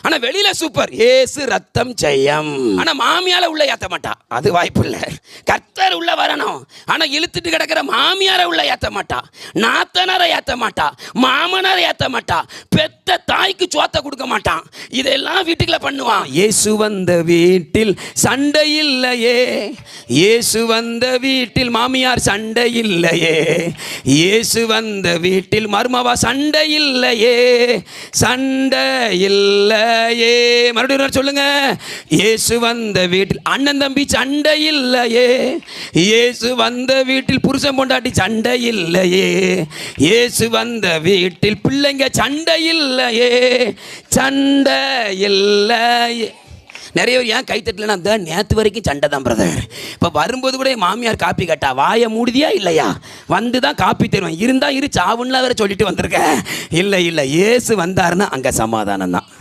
ஆனால் வெளியில் சூப்பர், ஏசு ரத்தம் ஜெயம். ஆனால் மாமியால உள்ள ஏற்ற மாட்டா, அது வாய்ப்பு இல்லை. கர்த்தர் உள்ள வரணும், ஆனால் இழுத்துட்டு கிடக்கிற மாமியாரை உள்ள ஏற்ற மாட்டா, நாத்தனாரை ஏற்ற மாட்டா, மாமனாரை ஏற்ற மாட்டா, பெத்த தாய்க்கு சோத்தை கொடுக்க மாட்டான். இதெல்லாம் வீட்டுக்குள்ள பண்ணுவான். இயேசு வந்த வீட்டில் சண்டை இல்லையே, இயேசு வந்த வீட்டில் மாமியார் சண்டை இல்லையே, இயேசு வந்த வீட்டில் மருமவா சண்டை இல்லையே, சண்டை இல்லையே. மறுபடியும் சொல்லுங்க, இயேசு வந்த வீட்டில் அண்ணன் தம்பி சண்டை இல்லையே, இயேசு வந்த வீட்டில் புருஷன் பொண்டாட்டி சண்டை இல்லையே, இயேசு வந்த வீட்டில் பிள்ளைங்க சண்டை இல்லையே, சண்டை இல்லையே. நிறைய பேர் ஏன் கைத்தட்டலன்னா, அந்த நேற்று வரைக்கும் சண்டை தான் பிரதர். இப்போ வரும்போது கூட மாமியார் காப்பி கேட்டா, வாயை மூடுதியா இல்லையா, வந்து தான் காப்பி தருவேன், இருந்தால் இரு சாவுன்னா வேற சொல்லிட்டு வந்திருக்கேன். இல்லை இல்லை, இயேசு வந்தாருன்னா அங்கே சமாதானம் தான்.